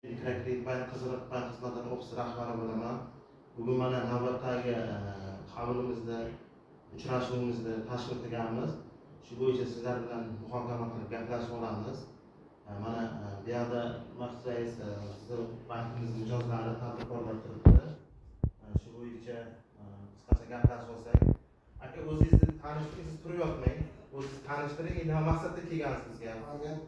Kredit bank xizmatlar ofisi rahbari bo'laman. Bugun mana navbatdagi qabulimizda uchrashuvimizni tashkil qilganmiz. Shu bo'yicha sizlar bilan muhokama qilib gaplashib olamiz. Mana bu yerda maqsadingiz sizni bankimiz mijozlari tadbirkorlar turibdi. Shu bo'yicha qisqacha gaplashib olsak. Aka, o'zingizni tanishtirsangiz turib yotmang. O'zingizni tanishtiring, nima maqsadda kelgansiz bizga? Men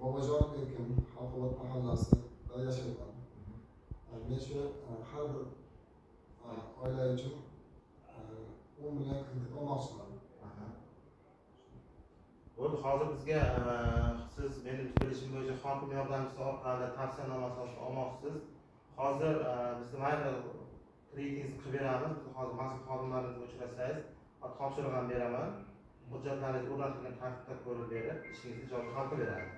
Bobojon Erkin Xalqobod mahallasida yashayman. Men shu har bir oila uchun 10 million kredit olmoqchiman. Bo'ldi, hozir bizga siz mening bilishim bo'yicha hokim yordamchisi orqali tavsiyanoma olmoqchisiz. Hozir biz mayli kreditingizni qilib beramiz. Biz hozir mas'ul xodimlaringizni uchratsangiz, topshiriq ham beraman. Hujjatlaringiz o'rnatilgan tartibda ko'rib berib, ishingizni ijobiy hal qilib beradi.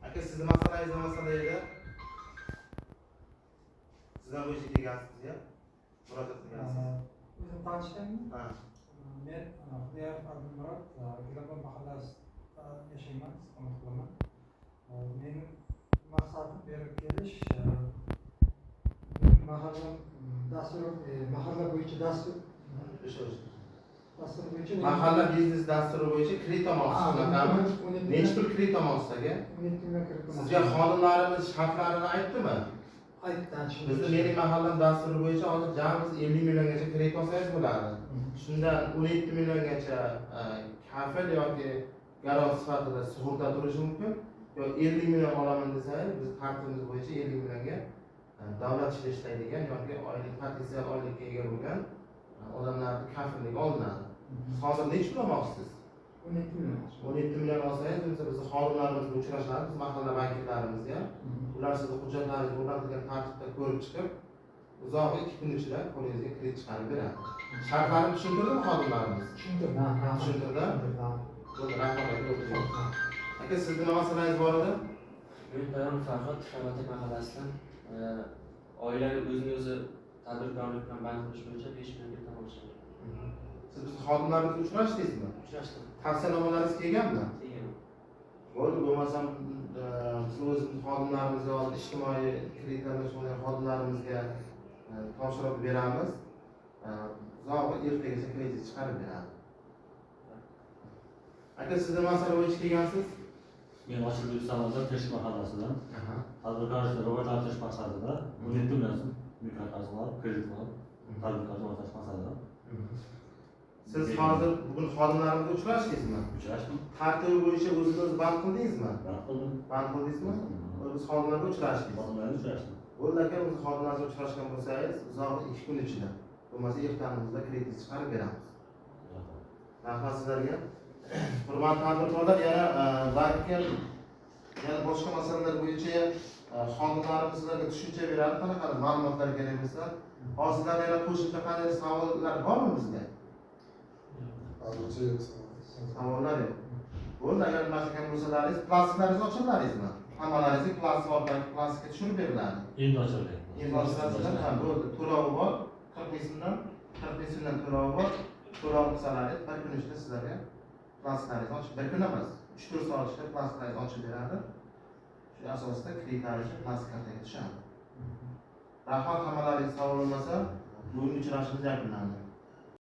Aka, sizni masalangiz nima masala edi? Sizdan bo'yicha kelgansiz bizga? Murojaat qilgansiz. O'zim tanishganmi? Ha. Men Xudoyorov Abdumurod, Gilamon mahallasida yashayman, istiqomat qilaman. Mening maqsadim berib kelish, mahalla bo'yicha dastur bo'yicha mahalla biznes dasturi bo'yicha kredit olmoqchisiz. Necha pul kredit olmoqchisiz aka? 17 million kredit. Sizga xodimlarimiz shartlarini aytdimi? Aytdi. Bizni mening mahallam dasturi bo'yicha hozir jamiz 50 milliongacha kredit olsangiz bo'ladi. Shundan 17 milliongacha kafil yoki garov sifatida sug'urta turishi mumkin. Yo 50 million olaman desangiz, biz tartibimiz bo'yicha 50 millionga davlat ishida ishlaydigan yoki oylik potensial oylikka ega bo'lgan odamlarning kafilligi olinadi. Hozir necha pul olmoqchisiz? 17 million. 17 million olsangiz, biz xodimlarimiz bilan uchrashamiz, mahalla vakillarimizga. Ular sizni hujjatlaringizni o'rnatilgan tartibda ko'rib chiqib, uzog'i 2 kun ichida qo'lingizga kredit chiqarib beradi. Shartlarni tushuntirdimi xodimlarimiz? Tushuntirdi. Tushuntirdi. Bo'ldi, rahmat aka, o'tiring. Aka, sizning nima masalangiz bor edi? Men Bayon Farhod Sharmatek mahallasidan oilaviy o'zini-o'zi tadbirkorlik bilan band qilish bo'yicha 5 millionga tamomladim. Siz biz xodimlaringiz uchrashdingizmi? Uchrashdim. Tavsiyanomalaringiz kelganmi? Kelgan. Bo'ldi, bo'lmasam biz o'zimiz xodimlarimizga, ijtimoiy kreditlarni olgan xodimlarimizga topshiriq beramiz. Uzoq ertagacha kredit chiqarib beradi. Aka, siz masala bo'yicha kelgansiz? Men Ochilboy Samazor Tesh mahallasidan tadbirkorlikni rivojlantirish maqsadida 17 million so'm mikroqarzlar, kreditlar, tadbirkorlik rivojlantirish maqsadida. Siz hozir bugun xodimlarimizga uchrashdingizmi? Uchrashdim. Tartibi bo'yicha o'zingiz band qildingizmi? Band qildim. Band qildingizmi? Biz xodimlarga uchrashdingiz. Xodimlarga uchrashdim. Bo'ldi aka, biz xodimlarimizga uchrashgan bo'lsangiz, uzoq 2 kun ichida, bo'lmasa ertanimizda kredit chiqarib beramiz. Rahmat sizlarga. Hurmatli tadbirkorlar, yana bankka yana boshqa masalalar bo'yicha xodimlarimiz sizlarga tushuncha beradi, qanaqa ma'lumotlar kerak bo'lsa. Hozirdan yana qo'shimcha qanday savollar bormi bizga? Hozircha yo'q. Savollar yo'q. Bo'ldi, agar mashaka bo'lsalaringiz, plastiklaringizni ochirlaringizmi? Hammalaringizni plastik orqali plastikka tushirib beriladi. Endi ochildi. Endi ochiladi, ha, bo'ldi. To'lovi bor, 40 ming so'mdan to'lovi bor. To'lov qilsalaringiz, bir kun ichida sizlarga plastiklaringizni ochib, bir kun emas, 3-4 soat ichida plastiklaringizni ochib beradi. Shu asosida kreditlaringiz plastik kartaga tushadi. Rahmat, hammalaringiz sog' bo'lmasa, bugungi uchrashuvimiz yakunlandi.